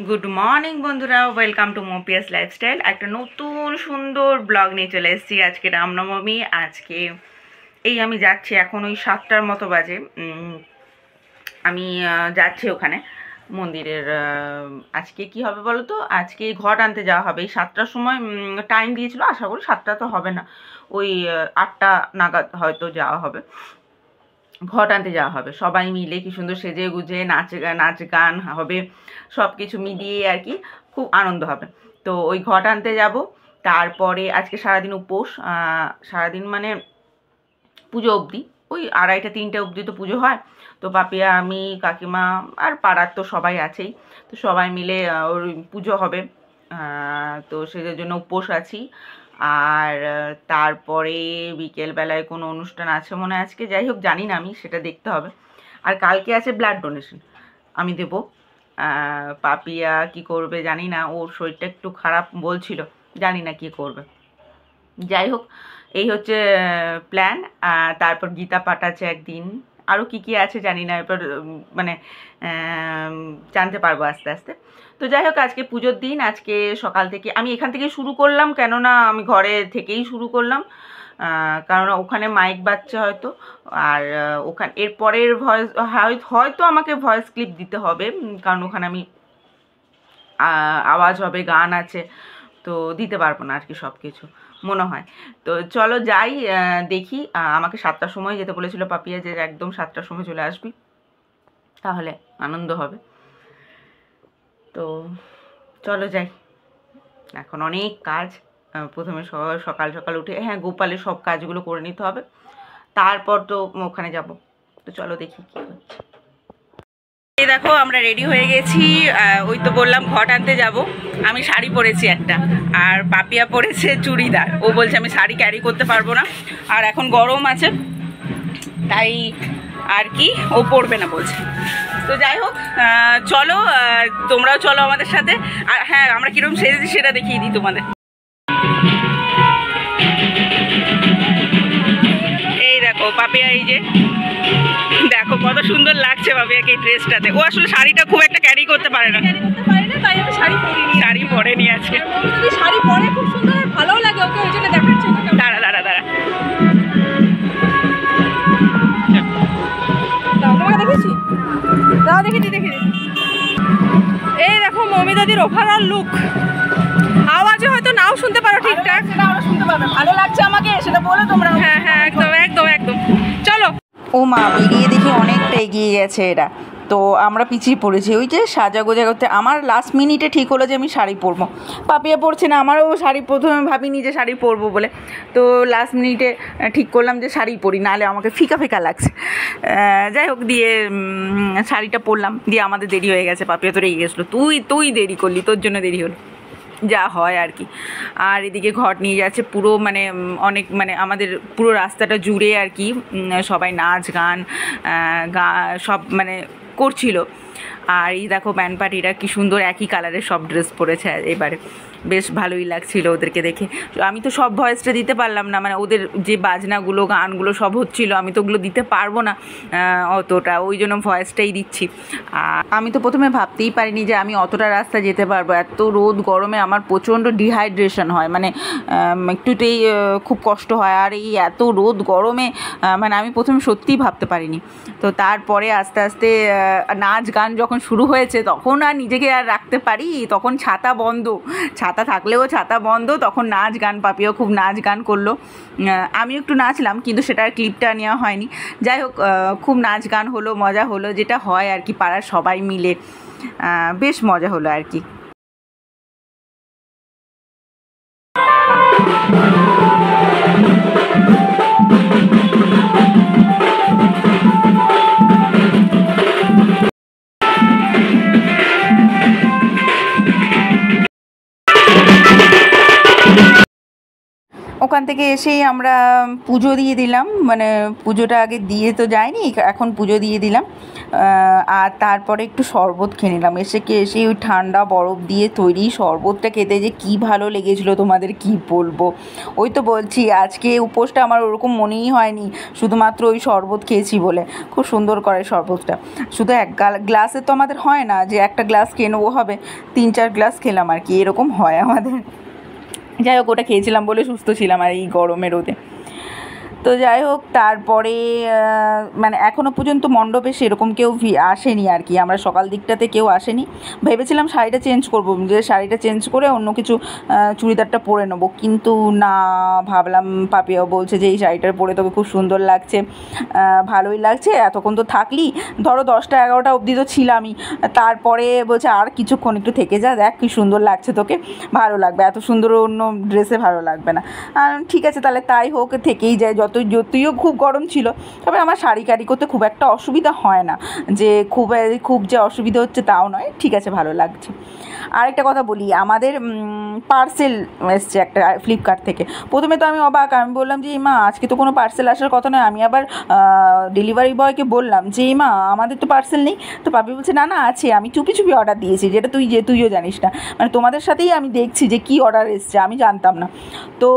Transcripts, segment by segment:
Good morning বন্ধুরা, welcome to মোপিয়াস lifestyle. একটা নতুন সুন্দর ব্লগ নিয়ে চলে এসেছি। আজকে রামনবমী। আজকে আমি যাচ্ছি, এখন ওই 7টার মতো বাজে। আমি যাচ্ছি ওখানে মন্দিরের। আজকে কি হবে বলো তো, আজকে ঘট আনতে যাওয়া হবে। এই 7টার সময় টাইম দিয়েছিল, আশা করি 7টা তো হবে না, ওই 8টা নাগাদ হয়তো যাওয়া হবে। ঘট আনতে যাওয়া হবে, সবাই মিলে কি সুন্দর সেজে গুজে নাচ গান হবে, সব কিছু মিলিয়ে আর কি খুব আনন্দ হবে। তো ওই ঘট আনতে যাব। তারপরে আজকে সারাদিন উপোস, সারাদিন মানে পুজো অবধি, ওই 2:30-3টে অবধি তো পুজো হয়। তো পাপিয়া, আমি, কাকিমা আর পাড়ার তো সবাই আছেই, তো সবাই মিলে ওর পুজো হবে। তো সেটার জন্য উপোস আছি। আর তারপরে বিকেলবেলায় কোনো অনুষ্ঠান আছে মনে হয় আজকে, যাই হোক জানি না, আমি সেটা দেখতে হবে। আর কালকে আছে ব্লাড ডোনেশন, আমি দেব। পাপিয়া কি করবে জানি না, ওর শরীরটা একটু খারাপ বলছিল, জানি না কি করবে। যাই হোক, এই হচ্ছে প্ল্যান। তারপর গীতা পাঠ আছে একদিন, আরও কি আছে জানি না, এরপর মানে জানতে পারবো আস্তে আস্তে। তো যাই হোক, আজকে পুজোর দিন। আজকে সকাল থেকে আমি এখান থেকে শুরু করলাম, কেননা আমি ঘরে থেকেই শুরু করলাম, কারণ ওখানে মাইক বাজছে হয়তো। আর ওখানে এরপরের ভয়েস হয়তো আমাকে ভয়েস ক্লিপ দিতে হবে, কারণ ওখানে আমি আওয়াজ হবে, গান আছে, তো দিতে পারবো না আর কি সব কিছু মনে হয়। তো চলো যাই, দেখি। আমাকে 7টার সময় যেতে বলেছিল পাপিয়া, যে একদম 7টার সময় চলে আসবি, তাহলে আনন্দ হবে। তো চলো যাই, এখন অনেক কাজ। প্রথমে সকাল সকাল উঠে গোপালের সব কাজগুলো করে নিতে হবে, তারপর তো ওখানে যাব। তো চলো দেখি কী হচ্ছে। এই দেখো, আমরা রেডি হয়ে গেছি। ওই তো বললাম ঘট আনতে যাব। আমি শাড়ি পরেছি একটা, আর পাপিয়া পরেছে চুড়িদার। ও বলছে আমি শাড়ি ক্যারি করতে পারবো না, আর এখন গরম আছে, তাই আর কি ও পরবে না বলছে। তো যাই হোক, চলো, তোমরাও চলো আমাদের সাথে। আর হ্যাঁ, আমরা কীরকম সেজেছি সেটা দেখিয়ে দিই তোমাদের। এই দেখো পাপিয়া, এই যে দেখো কত সুন্দর লাগছে পাপিয়াকে এই ড্রেসটাতে। ও আসলে শাড়িটা খুব একটা ক্যারি করতে পারে না, তাই আমি শাড়ি পরেনি আজকে। যদি শাড়ি পরে খুব সুন্দর ভালোও লাগে ওকে, ওই জন্য দেখাচ্ছি। দাঁড়া তোমাকে দেখেছি, দাও দেখেছি। এই দেখো মমিতাদির ওভারঅল লুক। আওয়াজে হয়তো নাও শুনতে পারো ঠিকঠাক, শুনতে পারবে। ভালো লাগছে আমাকে সেটা বলো তোমরা। হ্যাঁ একদম চলো। ও মা, বেরিয়ে দেখি অনেকটা এগিয়ে গেছে এরা, তো আমরা পিছিয়ে পড়েছি। ওই যে সাজাগোজা করতে আমার লাস্ট মিনিটে ঠিক হলো যে আমি শাড়ি পরবো। পাপিয়া পরছে না, আমারও শাড়ি, প্রথমে ভাবিনি যে শাড়ি পরবো বলে, তো লাস্ট মিনিটে ঠিক করলাম যে শাড়ি পরি, নাহলে আমাকে ফিকা লাগছে। যাই হোক, দিয়ে শাড়িটা পরলাম, দিয়ে আমাদের দেরি হয়ে গেছে। পাপিয়া তো রেগে গেছিলো, তুই দেরি করলি, তোর জন্য দেরি হলো, যা হয় আর কি। আর এদিকে ঘট নিয়ে যাচ্ছে পুরো, মানে অনেক, মানে আমাদের পুরো রাস্তাটা জুড়ে আর কি সবাই নাচ গান সব মানে করছিল। আর এই দেখো ব্যান্ড পার্টিরা কি সুন্দর একই কালারের সব ড্রেস পরেছে এবারে, বেশ ভালোই লাগছিল ওদেরকে দেখে। আমি তো সব ভয়েসটা দিতে পারলাম না, মানে ওদের যে বাজনাগুলো গানগুলো সব হচ্ছিলো, আমি তো ওগুলো দিতে পারবো না অতটা, ওই জন্য ভয়েসটাই দিচ্ছি। আমি তো প্রথমে ভাবতেই পারিনি যে আমি অতটা রাস্তা যেতে পারবো। এত রোদ গরমে আমার প্রচণ্ড ডিহাইড্রেশন হয়, মানে একটুতেই খুব কষ্ট হয়। আর এই এত রোদ গরমে মানে আমি প্রথমে সত্যিই ভাবতে পারিনি। তো তারপরে আস্তে আস্তে নাচ গান যখন শুরু হয়েছে, তখন আর নিজেকে আর রাখতে পারি, তখন ছাতা বন্ধ, ছাতা থাকলেও ছাতা বন্ধ, তখন নাচ গান, পাপিও খুব নাচ গান করলো, আমি একটু নাচলাম, কিন্তু সেটার ক্লিপটা নেওয়া হয়নি। যাই হোক, খুব নাচ গান হলো, মজা হলো, যেটা হয় আর কি পাড়ার সবাই মিলে, বেশ মজা হলো আর কি। ওখান থেকে এসেই আমরা পুজো দিয়ে দিলাম, মানে পুজোটা আগে দিয়ে তো যায়নি, এখন পুজো দিয়ে দিলাম। আর তারপরে একটু শরবত খেয়ে নিলাম। এসে ওই ঠান্ডা বরফ দিয়ে তৈরি শরবতটা খেতে যে কী ভালো লেগেছিলো তোমাদের কি বলবো। ওই তো বলছি আজকে উপোসটা আমার ওরকম মনেই হয়নি, শুধুমাত্র ওই শরবত খেয়েছি বলে। খুব সুন্দর করে শরবতটা, শুধু এক গ্লাসে তো আমাদের হয় না যে একটা গ্লাস খেয়ে নেবো, হবে 3-4 গ্লাস খেলাম আর কি, এরকম হয় আমাদের। যাই হোক, ওটা খেয়েছিলাম বলে সুস্থ ছিলাম আর এই গরমের রোদে। তো যাই হোক, তারপরে মানে এখনও পর্যন্ত মণ্ডপে সেরকম কেউ আসেনি আর কি, আমরা সকাল দিকটাতে কেউ আসেনি। ভেবেছিলাম শাড়িটা চেঞ্জ করবো, যে শাড়িটা চেঞ্জ করে অন্য কিছু চুড়িদারটা পরে নেবো, কিন্তু না, ভাবলাম পাপিয়াও বলছে যে এই শাড়িটার পরে তোকে খুব সুন্দর লাগছে, ভালোই লাগছে, এতক্ষণ তো থাকলি, ধরো 10টা-11টা অবধি তো ছিলামই, তারপরে বলছে আর কিছুক্ষণ একটু থেকে যা, দেখ কি সুন্দর লাগছে তোকে, ভালো লাগবে, এত সুন্দর অন্য ড্রেসে ভালো লাগবে না। ঠিক আছে তাহলে তাই হোক, থেকেই যায়, যতইও খুব গরম ছিল, তবে আমার শাড়ি ক্যারি করতে খুব একটা অসুবিধা হয় না, যে খুব যে অসুবিধা হচ্ছে তাও নয়, ঠিক আছে ভালো লাগছে। আরেকটা কথা বলি, আমাদের পার্সেল এসছে একটা ফ্লিপকার্ট থেকে। প্রথমে তো আমি অবাক, আমি বললাম যে মা আজকে তো কোনো পার্সেল আসার কথা নয়। আমি আবার ডেলিভারি বয়কে বললাম যে মা আমাদের তো পার্সেল নেই। তো পাপি বলছে না না আছে, আমি চুপি চুপি অর্ডার দিয়েছি, যেটা তুইও জানিস না, মানে তোমাদের সাথেই আমি দেখছি যে কী অর্ডার এসছে, আমি জানতাম না। তো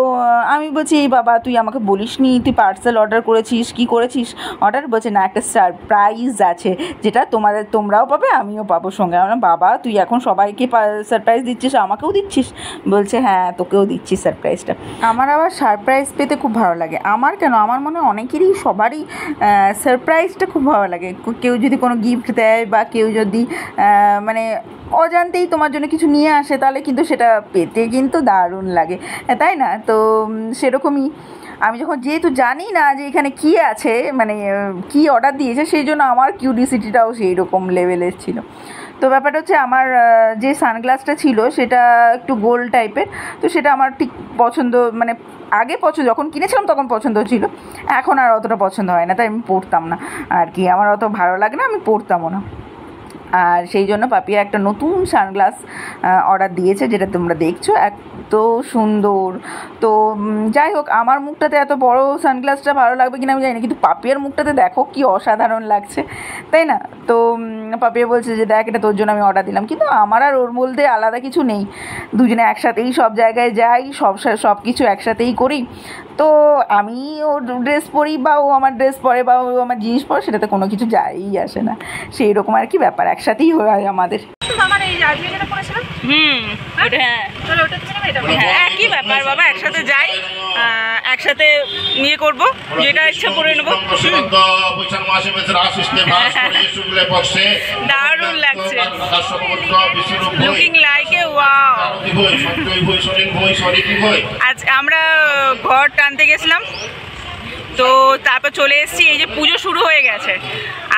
আমি বলছি এই বাবা তুই আমাকে বলিসনি তুই পার্সেল অর্ডার করেছিস, কী করেছিস অর্ডার? বলছে না একটা সারপ্রাইজ আছে, যেটা তোমরাও পাবে আমিও পাবো সঙ্গে। আমরা বাবা তুই এখন সবাইকে সারপ্রাইজ দিচ্ছিস, আমাকেও দিচ্ছিস? বলছে হ্যাঁ তোকেও দিচ্ছি সারপ্রাইজটা। আমার আবার সারপ্রাইজ পেতে খুব ভালো লাগে, আমার কেন, আমার মনে হয় অনেকেরই, সবারই সারপ্রাইজটা খুব ভালো লাগে। কেউ যদি কোনো গিফট দেয় বা কেউ যদি মানে অজান্তেই তোমার জন্য কিছু নিয়ে আসে, তাহলে কিন্তু সেটা পেতে কিন্তু দারুণ লাগে, তাই না? তো সেরকমই আমি যখন যেহেতু জানি না যে এখানে কী আছে, মানে কী অর্ডার দিয়েছে, সেই জন্য আমার কিউরিসিটিটাও সেই রকম লেভেলের ছিল। তো ব্যাপারটা হচ্ছে আমার যে সানগ্লাসটা ছিল সেটা একটু গোল টাইপের, তো সেটা আমার ঠিক পছন্দ, মানে আগে যখন কিনেছিলাম তখন পছন্দ ছিল, এখন আর অতটা পছন্দ হয় না, তাই আমি পরতাম না আর কি, আমার অত ভালো লাগে না, আমি পরতামও না। আর সেই জন্য পাপিয়া একটা নতুন সানগ্লাস অর্ডার দিয়েছে, যেটা তোমরা দেখছো, এত সুন্দর। তো যাই হোক, আমার মুখটাতে এত বড় সানগ্লাসটা ভালো লাগবে কিনা আমি জানি না, কিন্তু পাপিয়ার মুখটাতে দেখো কি অসাধারণ লাগছে, তাই না? তো পাপিয়া বলছে যে দেখ এটা তোর জন্য আমি অর্ডার দিলাম, কিন্তু আমার আর ওর মধ্যে আলাদা কিছু নেই, দুজনে একসাথেই সব জায়গায় যাই, সব কিছু একসাথেই করি। তো আমি ওর ড্রেস পরি বা ও আমার ড্রেস পরে বা ও আমার জিনিস পরে, সেটাতে কোনো কিছু যায়ই আসে না, সেই রকম আর কি ব্যাপার, একসাথেই হয় আমাদের। একই ব্যাপার বাবা, একসাথে যাই, একসাথে নিয়ে করবো, যেটা ইচ্ছা করে নেবো। দারুণ লাগছে, লুকিং লাইক এ ওয়াও। আজ আমরা ঘর টানতে গেছিলাম, তো তারপর চলে এসেছি, এই যে পুজো শুরু হয়ে গেছে,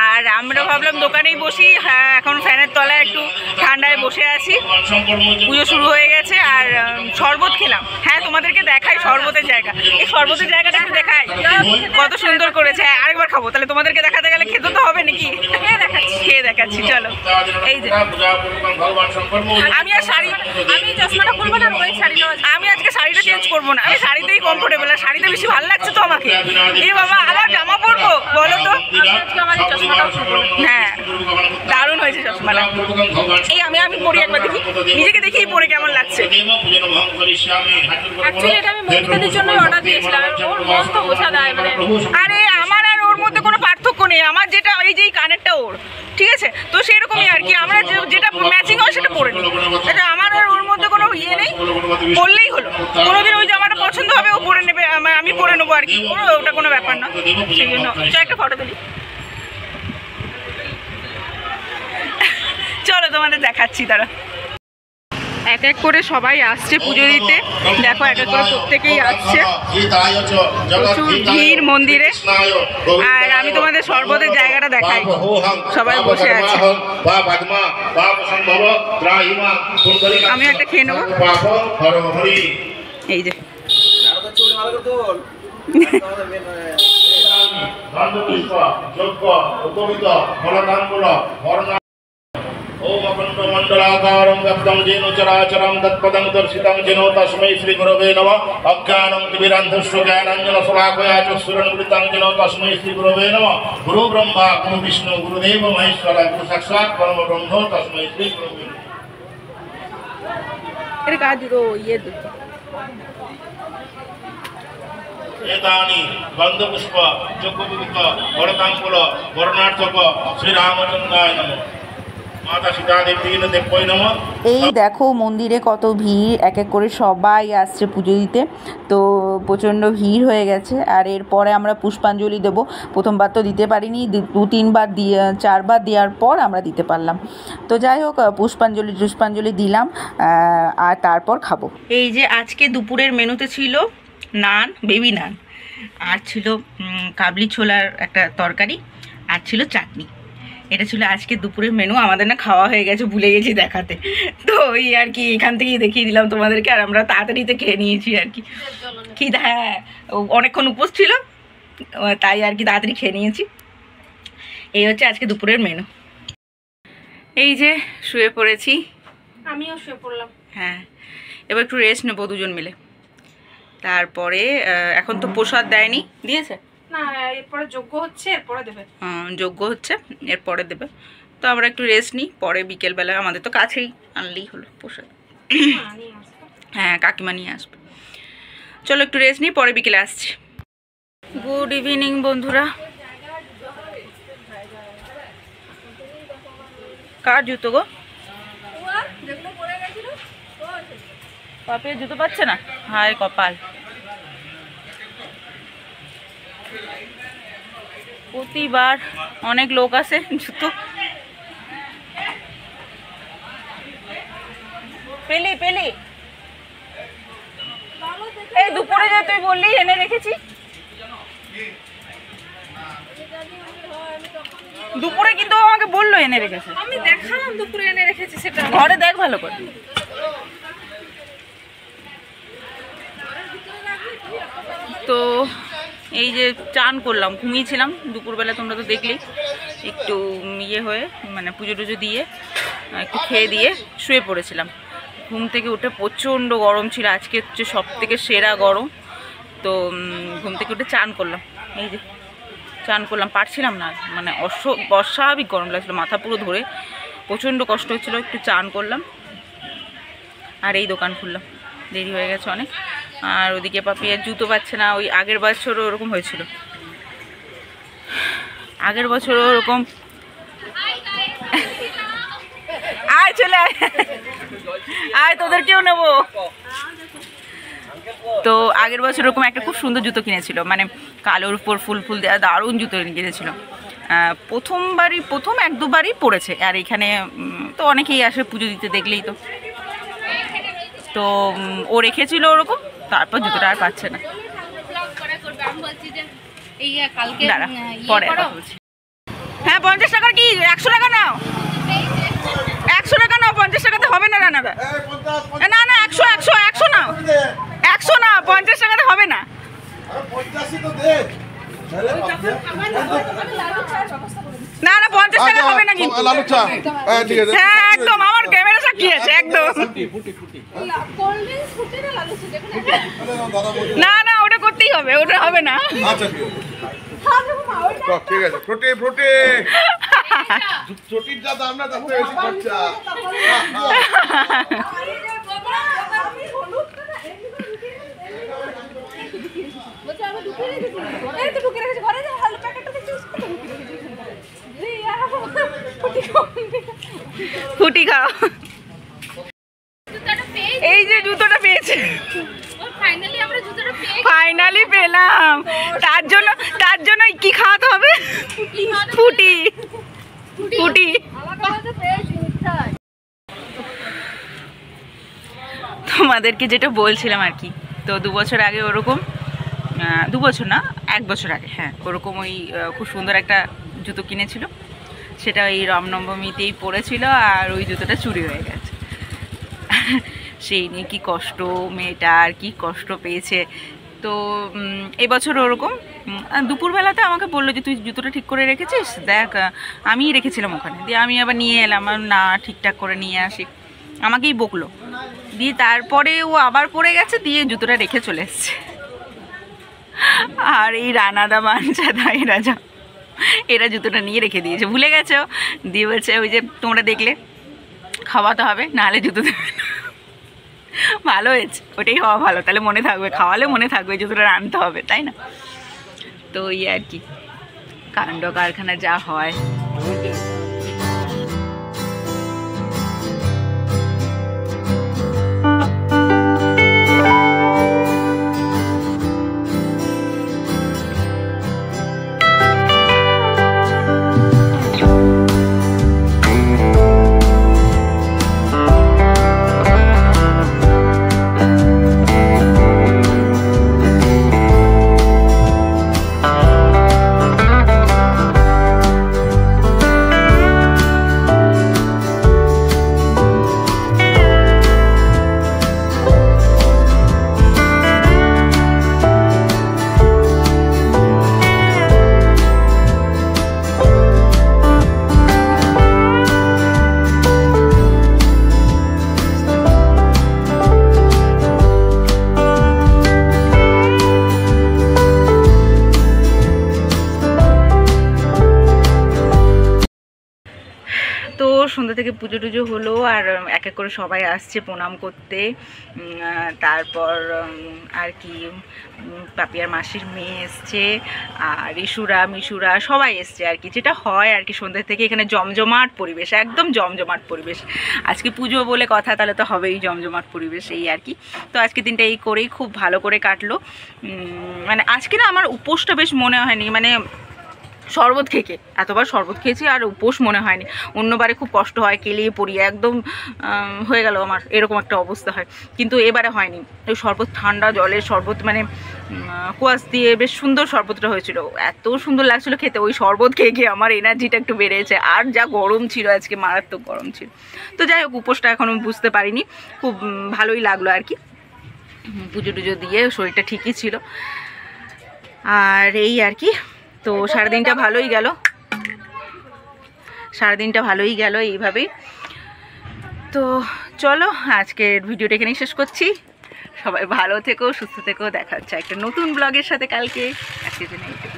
আর আমরা ভাবলাম দোকানেই বসি। হ্যাঁ এখন ফ্যানের তলায় একটু ঠান্ডায় বসে আছি, পুজো শুরু হয়ে গেছে, আর শরবত খেলাম। হ্যাঁ তোমাদেরকে দেখাই শরবতের জায়গা, এই শরবতের জায়গাটা একটু দেখাই, কত সুন্দর করেছে। হ্যাঁ আরেকবার খাবো, তাহলে তোমাদেরকে দেখাতে গেলে খেতে তো হবে নাকি, খেয়ে দেখাচ্ছি চলো। এই যে আমি আর শাড়ি, আমি চশমাটা খুলবো না, আমি আজকে শাড়িটা চেঞ্জ করবো না, আমি শাড়িতেই কমফোর্টেবল, আর শাড়িতে বেশি ভালো লাগছে তো আমাকে। এ বাবা আবার জামা পরবো বলো তো? হ্যাঁ দারুণ হয়েছে চশমাটা, এই আমি পরি একবার দেখি, নিজেকে দেখেই পরে কেমন লাগছে। আরে আমার আর ওর মধ্যে কোনো পার্থক্য নেই, আমার যেটা এই যে কানেরটা ওর, ঠিক আছে, তো সেরকমই আর কি, আমরা যেটা ম্যাচিং হয় সেটা পরে নিই, এটা আমার আর ওর মধ্যে কোনো ইয়ে নেই, বললেই হলো। কোনোদিন ওই জামাটা পছন্দ হবে ও পরে নেবে, আমি পরে নেবো আর কি, ওটা কোনো ব্যাপার না। সেই জন্য একটা ফটো তুলি, চলো তোমাদের দেখাচ্ছি। তারা এক এক করে সবাই আসছে পুজো দিতে, দেখো এক এক করে প্রত্যেকেই আসছে, প্রচুর ভিড় মন্দিরে। আর আমি তোমাদের শরবতের জায়গাটা দেখাই, সবাই বসে আছে, আমি একটা খেয়ে নেবো। এই যে ओम अखंड मंडलाकारं व्याप्तं येन चराचरं तत्पदं दर्शितं येन तस्मै श्री गुरवे नमः अज्ञानं तिमिरान्धस्य ज्ञानाञ्जनशलाकया चक्षुरुन्मिलितं येन तस्मै श्री गुरवे नमः गुरु ब्रह्मा गुरु विष्णु गुरुदेव महेश्वर गुरु साक्षात् परम ब्रह्म तस्मै श्री गुरवे एतानि गन्धपुष्प चक्रपुष्प वरताम्बूल वर्णार्थक श्रीरामचन्द्राय नमः माता सीता देवी देवय नमः। এই দেখো মন্দিরে কত ভিড়, এক এক করে সবাই আসছে পুজো দিতে। তো প্রচণ্ড ভিড় হয়ে গেছে। আর এরপরে আমরা পুষ্পাঞ্জলি দেবো। প্রথমবার তো দিতে পারিনি, 2-3বার দিয়ে 4বার দেওয়ার পর আমরা দিতে পারলাম। তো যাই হোক, পুষ্পাঞ্জলি দিলাম আর তারপর খাবো। এই যে আজকে দুপুরের মেনুতে ছিল নান, বেবি নান, আর ছিল কাবলি ছোলার একটা তরকারি, আর ছিল চাটনি। এটা ছিল আজকে দুপুরের মেনু। আমাদের না খাওয়া হয়ে গেছে, ভুলে গেছি দেখাতে। তো ওই আর কি এখান থেকেই দেখিয়ে দিলাম তোমাদেরকে। আর আমরা তাড়াতাড়িতে খেয়ে নিয়েছি আর কি। হ্যাঁ, অনেকক্ষণ উপোস ছিল, তাই আর কি তাড়াতাড়ি খেয়ে নিয়েছি। এই হচ্ছে আজকে দুপুরের মেনু। এই যে শুয়ে পড়েছি, আমিও শুয়ে পড়লাম। হ্যাঁ, এবার একটু রেস্ট নেবো দুজন মিলে। তারপরে এখন তো প্রসাদ দেয়নি, দিয়েছে না, এরপরে যজ্ঞ হচ্ছে, এরপরে দেবে। যজ্ঞ হচ্ছে, এরপরে দেবে। তো আমরা একটু রেস্ট নিই, পরে বিকেলবেলা আমাদের তো কাছেই, আনলেই হলো প্রসাদ। হ্যাঁ, কাকিমা নিয়ে আসবে। চলো একটু রেস্ট নিই, পরে বিকেলে আসছি। গুড ইভিনিং বন্ধুরা। কার জুতো গো? পাপিয়া জুতো পাচ্ছে না, হায় কপাল। প্রতিবার অনেক লোক আসে, জুতো পেলি এই দুপুরে যে তুই বললি এনে রেখেছি, দুপুরে কিন্তু আমাকে বললো এনে রেখেছে। আমি দেখালাম দুপুরে এনে রেখেছি, সেটা ঘরে দেখ ভালো করে। তো এই যে চান করলাম, ঘুমিয়েছিলাম দুপুরবেলা, তোমরা তো দেখলেই। একটু ইয়ে হয়ে মানে পুজো টুজো দিয়ে একটু খেয়ে দিয়ে শুয়ে পড়েছিলাম। ঘুম থেকে উঠে প্রচণ্ড গরম ছিল, আজকে হচ্ছে সব থেকে সেরা গরম। তো ঘুম থেকে উঠে চান করলাম। এই যে চান করলাম, পারছিলাম না, মানে অস্বাভাবিক গরম লাগছিলো, মাথা পুরো ধরে প্রচণ্ড কষ্ট হচ্ছিলো। একটু চান করলাম আর এই দোকান খুললাম, দেরি হয়ে গেছে অনেক। আর ওদিকে পাপিয়ার জুতো পাচ্ছে না, ওই আগের বছরও ওরকম হয়েছিল, আগের বছরও ওরকম। আয় চলে আয়, তোদেরকেও নেবো। তো আগের বছর ওরকম একটা খুব সুন্দর জুতো কিনেছিল, মানে কালোর উপর ফুল দেওয়া দারুণ জুতো কিনেছিল। প্রথম 1-2বারই পড়েছে। আর এখানে তো অনেকেই আসে পুজো দিতে, দেখলেই তো। তো ও রেখেছিল ওরকম, তারপর জুতোটা আর পাচ্ছে না। দাঁড়া, পরে কথা বলছি। হ্যাঁ, 50 টাকার কি 100 টাকা নাও, 100 টাকা নাও, 50 টাকাতে হবে না রান্নাটা। না 100 নাও, 100 না, 50 টাকাতে হবে না। না 50 টাকা হবে না কিন্তু। হ্যাঁ একদম, আমার ক্যামেরা সাক্ষী আছে একদম। না ওটা করতেই হবে, ওটা হবে না। ঠিক আছে, ফ্রুটি চটির যা দাম না, তার থেকে বেশি খরচা। ফুটি খাও। এই যে জুতোটা পেয়েছে, ফাইনালি পেলাম। তার জন্য কি খাওয়াতে হবে? ফুটি। তোমাদেরকে যেটা বলছিলাম আর কি, তো 2 বছর আগে ওরকম, 2 বছর না 1 বছর আগে, হ্যাঁ ওরকম ওই খুব সুন্দর একটা জুতো কিনেছিল। সেটা ওই রামনবমীতেই পড়েছিল, আর ওই জুতোটা চুরি হয়ে গেছে। সেই নিয়ে কি কষ্ট, মেয়েটা আর কি কষ্ট পেয়েছে। তো এবছর ওরকম দুপুরবেলাতে আমাকে বললো যে তুই জুতোটা ঠিক করে রেখেছিস, দেখ আমিই রেখেছিলাম ওখানে। দিয়ে আমি আবার নিয়ে এলাম, না ঠিকঠাক করে নিয়ে আসি, আমাকেই বকলো। দিয়ে তারপরে ও আবার পড়ে গেছে, দিয়ে জুতোটা রেখে চলে এসছে। আর এই রানাদা বাঞ্চাদা এরা জুতোটা নিয়ে রেখে দিয়েছে, ভুলে গেছে। দিয়ে বলছে ওই যে তোমরা দেখলে খাওয়াতে হবে, নাহলে জুতো দেবে না। ভালো হয়েছে, ওটাই হওয়া ভালো, তাহলে মনে থাকবে, খাওয়ালে মনে থাকবে জুতোটা আনতে হবে, তাই না? তো এই আর কি কাণ্ড কারখানা যা হয়। তো সন্ধ্যা থেকে পুজো টুজো হলো, আর এক এক করে সবাই আসছে প্রণাম করতে। তারপর আর কি পাপিয়ার মাসির মেয়ে এসছে, আর মিশুরা সবাই এসছে আর কি, যেটা হয় আর কি সন্ধ্যা থেকে এখানে জমজমাট পরিবেশ, একদম জমজমাট পরিবেশ। আজকে পুজো বলে কথা, তাহলে তো হবেই জমজমাট পরিবেশ, এই আর কি। তো আজকে দিনটা এই করেই খুব ভালো করে কাটলো। মানে আজকে না আমার উপোসটা বেশ মনে হয়নি, মানে শরবত খেয়ে এতবার শরবত খেয়েছি আর উপোস মনে হয়নি। অন্যবারে খুব কষ্ট হয়, কেলিয়ে পড়ি, একদম হয়ে গেল আমার, এরকম একটা অবস্থা হয়, কিন্তু এবারে হয়নি। ওই শরবত, ঠান্ডা জলের শরবত, মানে কোয়াশ দিয়ে বেশ সুন্দর শরবতটা হয়েছিল, এত সুন্দর লাগছিল খেতে। ওই শরবত খেয়ে আমার এনার্জিটা একটু বেড়েছে। আর যা গরম ছিল আজকে, মারাত্মক গরম ছিল। তো যাই হোক, উপোসটা এখনও বুঝতে পারিনি, খুব ভালোই লাগলো আর কি। পুজো টুজো দিয়ে শরীরটা ঠিকই ছিল, আর এই আর কি। তো সারাদিনটা ভালোই গেল এইভাবেই। তো চলো আজকের ভিডিওটা এখানেই শেষ করছি। সবাই ভালো থেকো, সুস্থ থেকো, দেখা হচ্ছে একটা নতুন ব্লগের সাথে কালকে। আজকের জন্য এইটুকু।